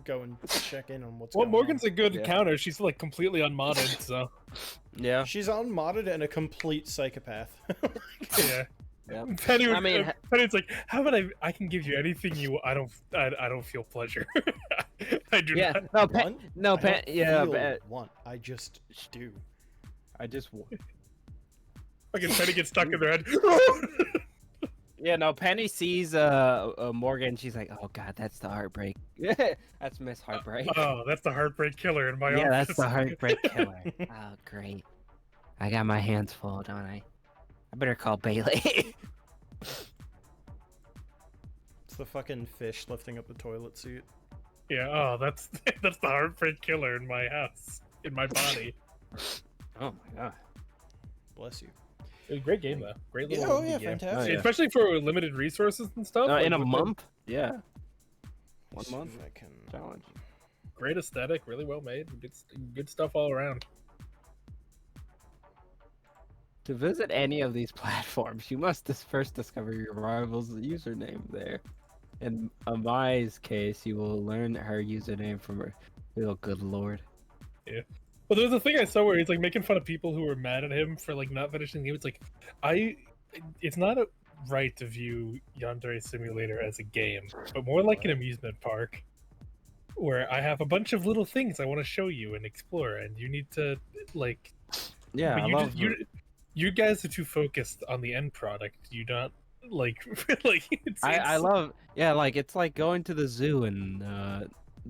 check in on what's Well, going Morgan's on. a good Yeah. counter. She's like completely unmodded, so yeah. She's unmodded and a complete psychopath. yeah. Yeah. Penny, I mean, Penny's like, how about I can give you anything you. I don't feel pleasure. I do Yeah. not. No, Want? no, I don't yeah, feel want. I just do. I just. Fucking Penny gets stuck in their head. Yeah, no. Penny sees Morgan. She's like, "Oh God, that's the heartbreak. That's Miss Heartbreak. Oh, that's the heartbreak killer in my yeah, office. that's the heartbreak killer. Oh, great. I got my hands full, don't I? I better call Bailey. It's the fucking fish lifting up the toilet seat. Yeah. Oh, that's the heartbreak killer in my house, in my body. Oh my God. Bless you. It was a great game though. Great little Oh yeah, game. fantastic. Oh, yeah. Especially for limited resources and stuff. like, In a with the month? Yeah. Let's 1 see month if I can... challenge. Great aesthetic, really well made. Good stuff all around. To visit any of these platforms, you must first discover your rival's username there. In Amai's case, you will learn her username from her. Oh, good lord. But there was a thing I saw where he's like making fun of people who were mad at him for like not finishing the game. It's like, it's not right to view Yandere Simulator as a game, but more like an amusement park. where I have a bunch of little things I want to show you and explore, and you need to like. Yeah, but I you love just, you guys are too focused on the end product. You not like I love like it's like going to the zoo and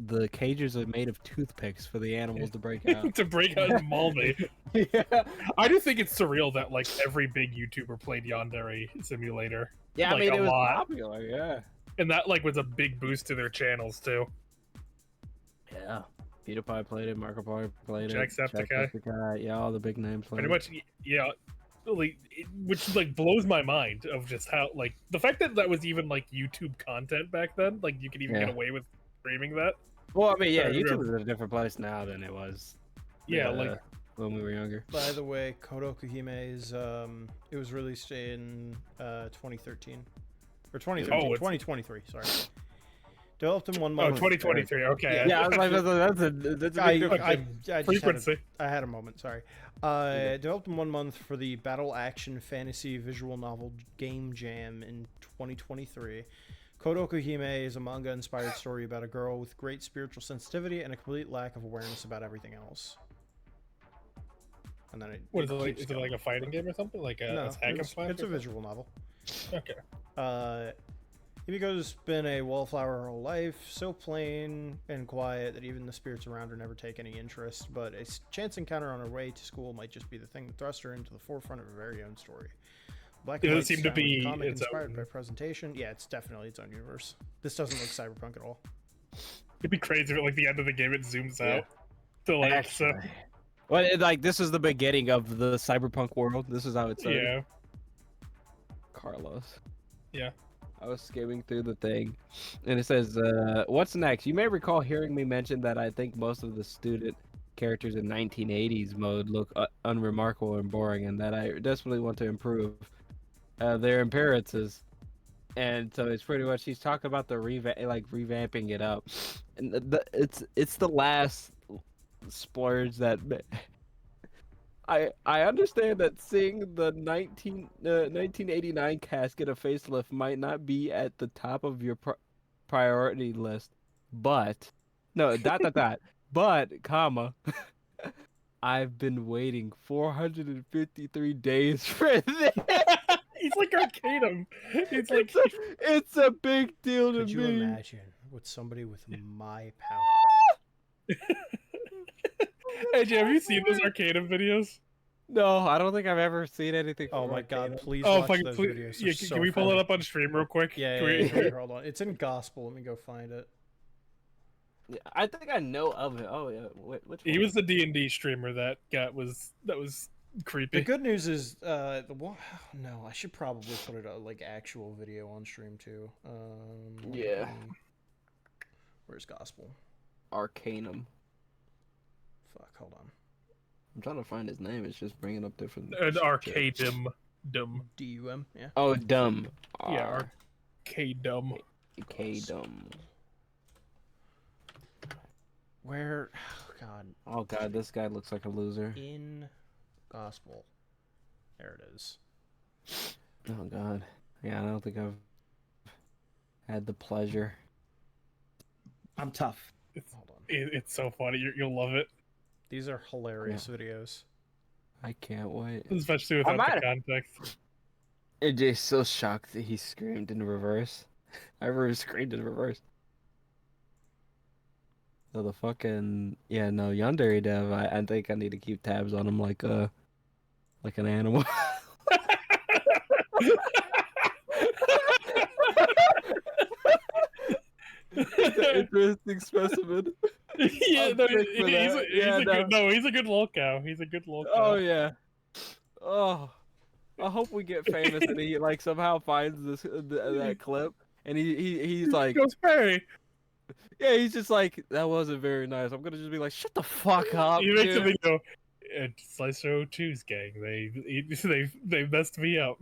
the cages are made of toothpicks for the animals to break out. to break out and maul me. Yeah. I do think it's surreal that like every big YouTuber played Yandere Simulator. Yeah, I Like, mean a it was lot. popular, yeah. And that like was a big boost to their channels too. Yeah. PewDiePie played it, Markiplier played it. Jacksepticeye. Jacksepticeye, yeah, all the big names played Pretty it. much, yeah. Like, which like blows my mind of just how like the fact that that was even like YouTube content back then. Like you could even get Yeah. away with streaming that. Well, I mean, yeah, I YouTube remember- is in a different place now than it was. Yeah, like when we were younger. By the way, Kodoku Hime is it was released in 2013 or 2013, Oh, it's- 2023. Sorry. Developed in 1 oh, month. 2023. Okay. Yeah, I was like, that's a big I difference. just Frequency. I had a moment. Sorry. Developed in 1 month for the battle action fantasy visual novel Game Jam in 2023. Kodoku Hime is a manga-inspired story about a girl with great spiritual sensitivity and a complete lack of awareness about everything else. And then What is it like? keeps Is it going. like a fighting game or something? Like a, No, a hack and slash? it's a or something? visual novel. Okay. Himiko's been a wallflower her whole life, so plain and quiet that even the spirits around her never take any interest, but a chance encounter on her way to school might just be the thing that thrust her into the forefront of her very own story. Black Does and it white seem to style of be comic its inspired own- by presentation. Yeah, it's definitely its own universe. This doesn't look cyberpunk at all. It'd be crazy if at like the end of the game it zooms Yeah. out. To like so, Actually. Well, like this is the beginning of the cyberpunk world. This is how it started. yeah. Carlos. Yeah. I was skimming through the thing, and it says, "What's next?" You may recall hearing me mention that I think most of the student characters in 1980s mode look unremarkable and boring, and that I desperately want to improve their appearances. And so it's pretty much he's talking about the revamping it up, and it's the last splurge that. I understand that seeing the 1989 casket of facelift might not be at the top of your priority list, but no but comma I've been waiting 453 days for this. He's like Arcadum. It's like It's a big deal to Could you me. imagine with somebody with my power? Hey, Jay, have you seen those Arcadum videos? No, I don't think I've ever seen anything. Oh from my god, Arcadum. please Oh, watch fucking those please. videos. Yeah, They're can so we pull funny. it up on stream real quick? Yeah, Can yeah, we- yeah, here, hold on. It's in gospel. Let me go find it. Yeah, I think I know of it. Oh yeah, which He one? was the D&D streamer that was creepy. The good news is, no, I should probably put it like actual video on stream too. Yeah. Where's gospel? Arcanum. Fuck, hold on. I'm trying to find his name. It's just bringing up different. An shit. Arcadum. Dumb. DUM, yeah. Oh, dumb. Yeah, Arcadum. Dumb. Where? Oh god, Oh god, this guy looks like a loser. in gospel. There it is. Oh god. Yeah, I don't think I've had the pleasure. I'm tough. Hold on. It's so funny. You'll love it, These are hilarious videos. I can't wait. especially without might- the context. AJ's so shocked that he screamed in reverse. I ever screamed in reverse. So the fucking Yandere dev. I think I need to keep tabs on him like an animal. It's an interesting specimen. Yeah, I'm no, sick for that. Yeah, he's a good lolcow. He's a good lolcow. Oh yeah. Oh, I hope we get famous and he like somehow finds that clip and he's like, goes Perry. yeah, he's just like, that wasn't very nice. I'm gonna just be like, shut the fuck up, He makes a dude. video. Slicer 2's gang. They messed me up.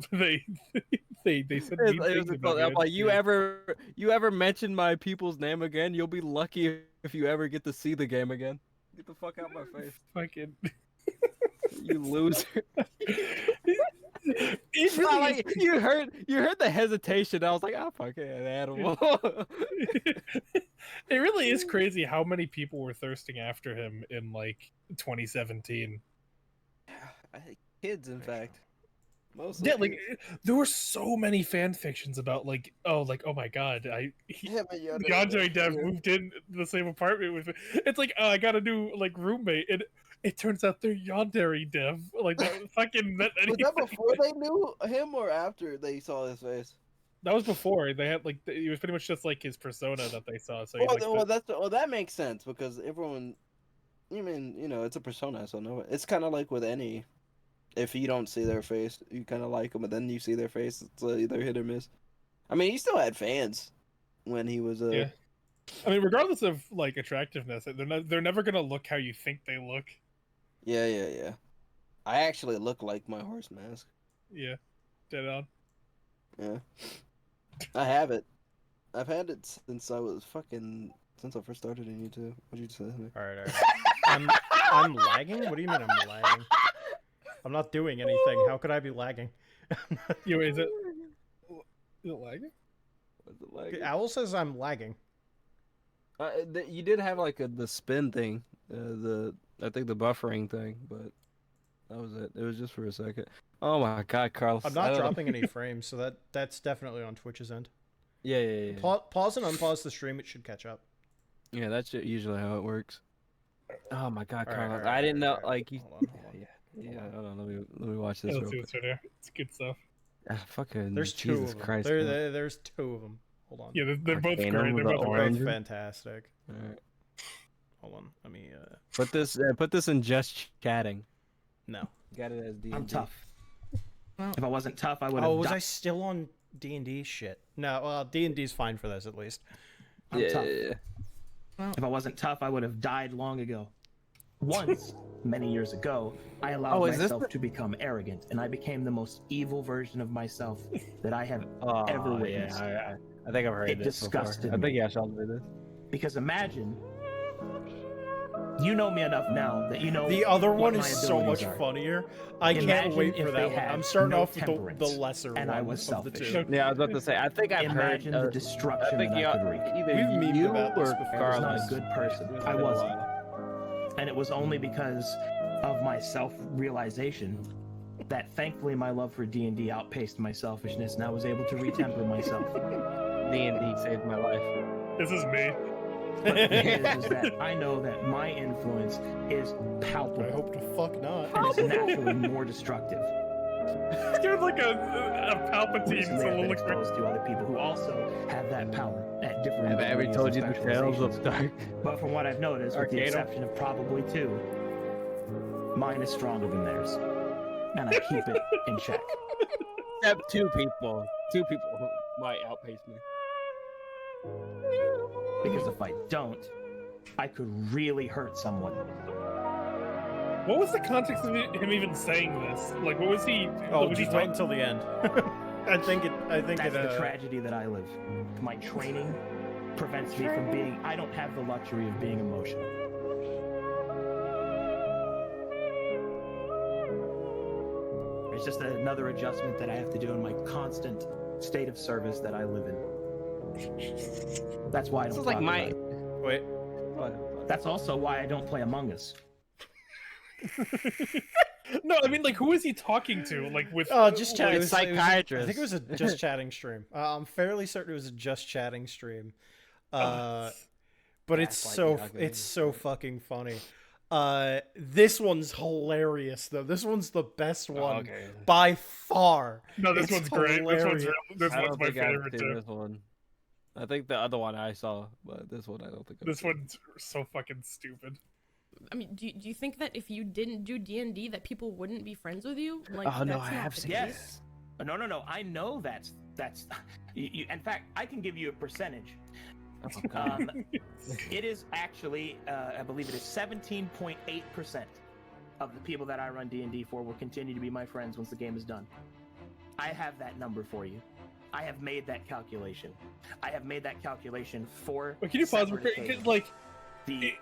They said mean things about me I'm on like, stream. you ever mention my people's name again? You'll be lucky if you ever get to see the game again. Get the fuck out of my face, Fucking. you loser. It It's really not like, you heard the hesitation. I was like, ah, fucking animal. It really is crazy how many people were thirsting after him in like 2017. Kids, in fact. Mostly. Yeah, like there were so many fan fictions about like oh my god, Yandere Dev moved in the same apartment with me. It's like I got a new like roommate, and it turns out they're Yandere Dev. Like that fucking meant Was anything. that before they knew him or after they saw his face? That was before they had like it was pretty much just like his persona that they saw. So That makes sense because everyone, it's a persona, so no, it's kind of like with any. If you don't see their face, you kind of like them, but then you see their face, it's either hit or miss. I mean, he still had fans when he was yeah. I mean, regardless of like attractiveness, they're never gonna look how you think they look. Yeah. I actually look like my horse mask. Yeah, dead on. Yeah. I have it. I've had it since I first started in YouTube. What'd you say? All right. I'm lagging. What do you mean I'm lagging? I'm not doing anything. How could I be lagging? Is it lagging? Was it lagging? Owl says I'm lagging. You did have like the spin thing, I think the buffering thing, but that was it. It was just for a second. Oh my god, Carlos! I'm not dropping any frames, so that's definitely on Twitch's end. Yeah. Pause and unpause the stream. It should catch up. Yeah, that's usually how it works. Oh my god, All right, Carlos! all right, I didn't know all right. like you. Hold on. Yeah. Hold on. Let me watch this. Yeah, real let's see quick. what's right here. It's good stuff. Fucking There's two Jesus of them. Christ! man. There's two of them. Hold on. Yeah, they're both Arcanum great. They're with the both orange. Both one? fantastic. Alright. Hold on. Let me. Put this in just chatting. No. Got it as D. I'm tough. If I wasn't tough, I would have. Oh, was I still on D&D shit? No. Well, D&D's fine for this at least. I'm tough. Yeah. If I wasn't tough, I would have died long ago. Once, many years ago, I allowed is this myself to become arrogant, and I became the most evil version of myself that I have Oh, ever witnessed. Yeah, I think I've heard It this disgusted before. I think me. I shall do this. Because imagine, you know me enough now that you know The other what one my is so much abilities are. funnier. I can't Imagine wait if for they that one. had I'm starting no off with the temperance, lesser and one I was of the selfish. two. Yeah, I was about to say. I think I've Imagine heard. the destruction I think that I could wreak. either We've memed you about this or before. I was Carlos. not a good person. It's I been a wasn't. while. And it was only because of my self-realization that thankfully my love for D&D outpaced my selfishness, and I was able to retemper myself. D&D saved my life. This is me. But the thing is that I know that my influence is I palpable hope to fuck not. and is naturally more destructive. Give it like a Palpatine Recently, I've been soliloquy. exposed to other people who also have that power at different Have I ever degrees told and you the tales of specializations. Dark? But from what I've noticed, with the Arcanum? exception of probably two, mine is stronger than theirs. And I keep it in check. Except two people. Two people who might outpace me. Because if I don't, I could really hurt someone. What was the context of him even saying this? Like, what was he? Oh, was he just wait talking- until the end. I think That's it. the tragedy that I live. My training prevents me from being. I don't have the luxury of being emotional. It's just another adjustment that I have to do in my constant state of service that I live in. That's why I This don't is like talk my. about it. Wait. That's also why I don't play Among Us. No, I mean, like, who is he talking to? Like, with Oh, just chatting. It's psychiatrist. I think it was a just chatting stream. I'm fairly certain it was a just chatting stream. But it's Gaslight so the algorithm. it's so fucking funny. This one's hilarious though. This one's the best one okay. by far. No, this It's one's great. hilarious. This I one's don't my think I've favorite seen too. this one. I think the other one I saw, but this one I don't think. I've This seen. one's so fucking stupid. I mean, do you think that if you didn't do D&D that people wouldn't be friends with you? Like, Oh, no, that's I not have the seen case. Yes. No. I know that's. In fact, I can give you a percentage. Oh, God. It is actually, I believe it is 17.8% of the people that I run D&D for will continue to be my friends once the game is done. I have that number for you. I have made that calculation. I have made that calculation for. Wait, can you pause? separate Because, occasions. like, The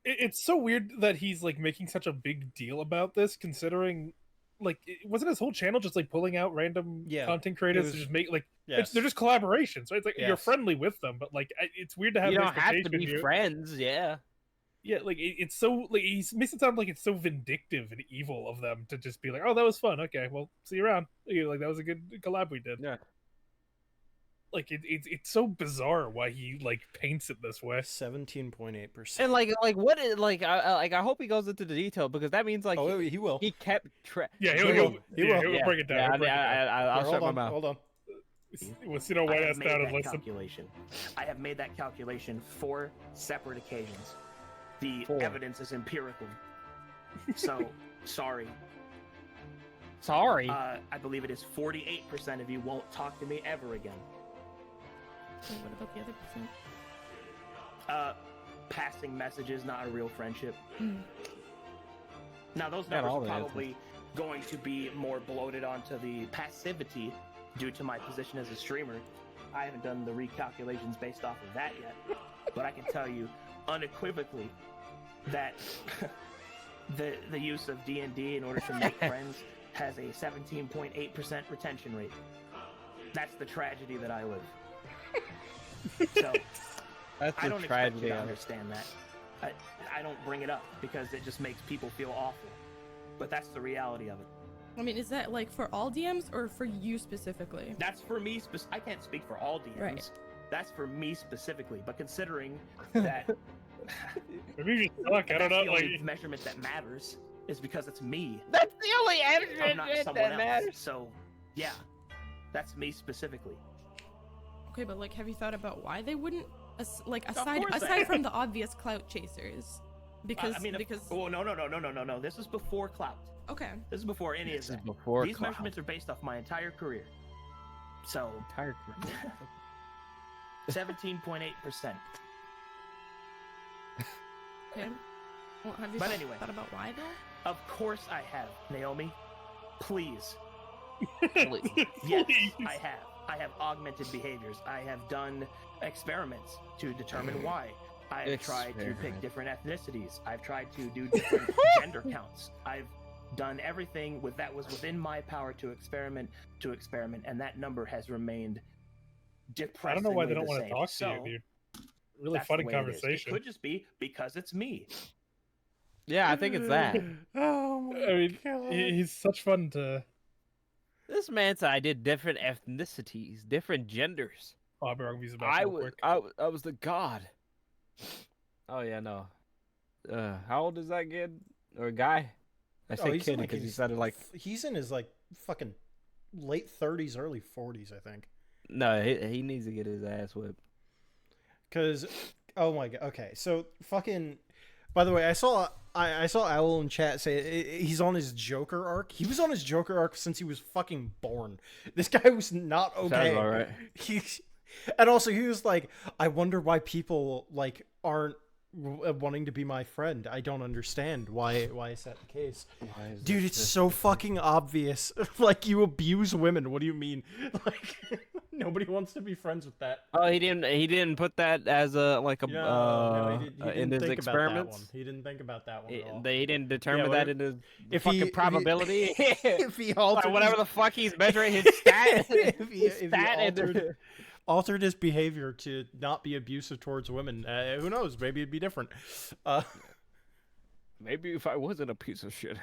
it's so weird that he's like making such a big deal about this, considering like wasn't his whole channel just like pulling out random Yeah, content creators was- to just make like Yes. they're just collaborations, right? It's like you're Yes. friendly with them, but like it's weird to have You the don't have to expectation be friends, yeah. Yeah, like it's so like he makes it sound like it's so vindictive and evil of them to just be like, oh, that was fun. Okay, well, see you around. Like that was a good collab we did. Yeah. Like it's so bizarre why he like paints it this way. 17.8%. And like what is I hope he goes into the detail because that means like Oh, he will. he kept track. Yeah, He will. he'll Yeah, break it down. Yeah, He'll break it down. I'll Here, shut my hold on. mouth. Hold on. We'll sit our I white have ass made down that and listen. calculation. I have made that calculation 4 separate occasions. The 4. evidence is empirical. So, sorry. Sorry. I believe it is 48% of you won't talk to me ever again. Wait, what about the other percent? Passing messages, not a real friendship. Mm. Now, those Got numbers all are the probably going to be more bloated onto the passivity due to my position as a streamer. I haven't done the recalculations based off of that yet, but I can tell you unequivocally that the use of D&D in order to make friends has a 17.8% retention rate. That's the tragedy that I live. So That's I the don't expect you tragedy to of it. understand that. I don't bring it up because it just makes people feel awful. But that's the reality of it. I mean, is that like for all DMs or for you specifically? That's for me. I can't speak for all DMs. Right. That's for me specifically. But considering that Maybe you just suck. I don't that's know. the Like only measurement that matters is because it's me. That's the only I'm not evidence someone that else. matters. So, yeah, that's me specifically. Okay, but like, have you thought about why they wouldn't? Like Of aside course I aside have. from the obvious clout chasers, because I mean, because oh no. This is before clout. okay, This is before any This of is that. before These clout. measurements are based off my entire career. So, Entire 17.8%. okay. Well, have you But thought, anyway. thought about why though? Of course I have, Naomi. Please. Please. Yes, please. I have. I have augmented behaviors. I have done experiments to determine why. I've tried to pick Experiment. different ethnicities. I've tried to do different gender counts. I've done everything that was within my power to experiment, and that number has remained I depressingly don't know why they don't the want to same. talk to So, you, dude. Really that's the funny way it is. conversation. It could just be because it's me. Yeah, I think it's that. Oh my I mean, god. he's such fun to. This man said I did different ethnicities, different genders. Oh, I'll be wrong. He's about I real was quick. I was the god. Oh yeah, no. How old is that kid or guy? I say he's kid like because he his- sounded like he's in his like fucking late 30s, early 40s, I think. no. He needs to get his ass whipped. Cause, oh my god. Okay, so fucking. By the way, I saw Owl in chat say he's on his Joker arc. He was on his Joker arc since he was fucking born. This guy was not okay. Sounds all right. And also he was like, I wonder why people like aren't wanting to be my friend. I don't understand why is that the case. Dude, it's so fucking obvious. Like, you abuse women. What do you mean? Like, nobody wants to be friends with that. Oh, he didn't put that as a like a No, he in didn't his think experiments. about that one. He didn't think about that one at all. He didn't determine Yeah, that in his if fucking he- if he- probability. If he altered Like, whatever his- the fuck he's measuring his stat. if he stat and- altered his behavior to not be abusive towards women, who knows? Maybe it'd be different. Maybe if I wasn't a piece of shit,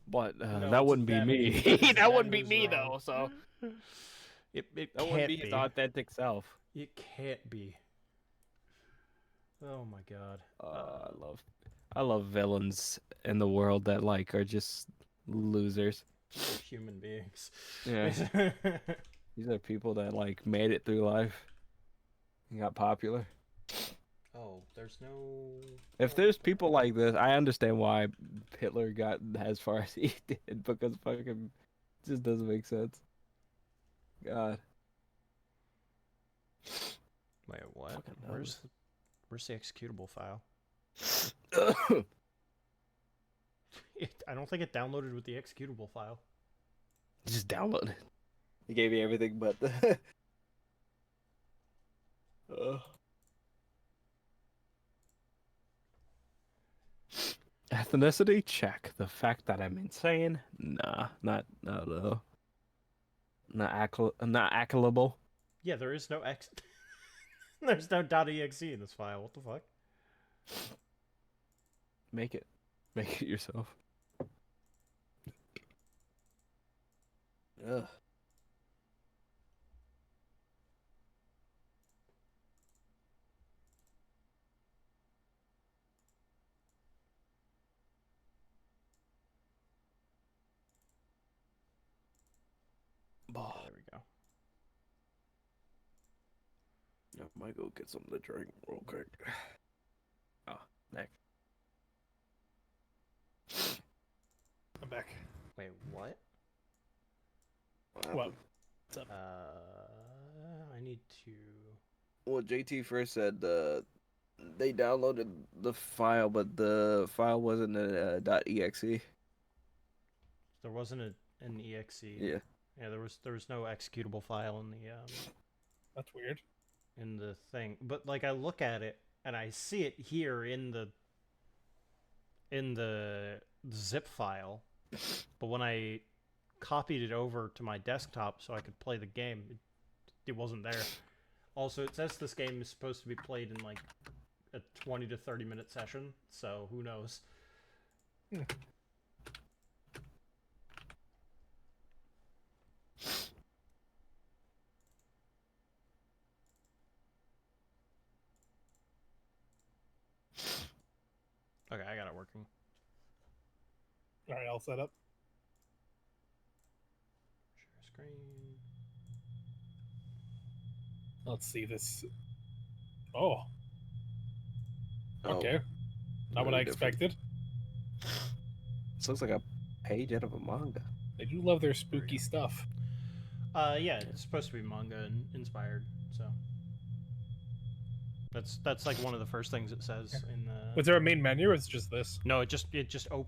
but No, that wouldn't be that me. is- that wouldn't be is me wrong. though. So It that can't wouldn't be his authentic self. It can't be. Oh my god. I love villains in the world that like are just losers. They're human beings. Yeah. These are people that like made it through life and got popular. Oh, there's no. If there's people like this, I understand why Hitler got as far as he did because fucking it just doesn't make sense. God. Wait, what? Fucking Where's the executable file? I don't think it downloaded with the executable file. Just download it. He gave you everything but the. Ethnicity? Check. The fact that I'm insane? Nah, not not accountable. Yeah, there is no X. There's no .exe in this file. What the fuck? Make it yourself. Ugh. There we go. I might go get something to drink real quick. Oh, next. I'm back. Wait, what? What? I need to. Well, JT first said they downloaded the file, but the file wasn't a .exe. There wasn't an exe. Yeah. Yeah, there was no executable file in the That's weird. in the thing. But like I look at it and I see it here in the zip file. But when I copied it over to my desktop so I could play the game, it wasn't there. Also, it says this game is supposed to be played in like a 20 to 30 minute session, so who knows. Okay, I got it working. All right, all set up. Share screen. Let's see this. Oh. Oh, Okay. Not what I really different. expected. This looks like a page out of a manga. They do love their spooky stuff. Yeah, it's supposed to be manga inspired, so that's like one of the first things it says in the. Was there a main menu or is it just this? No, it just opens.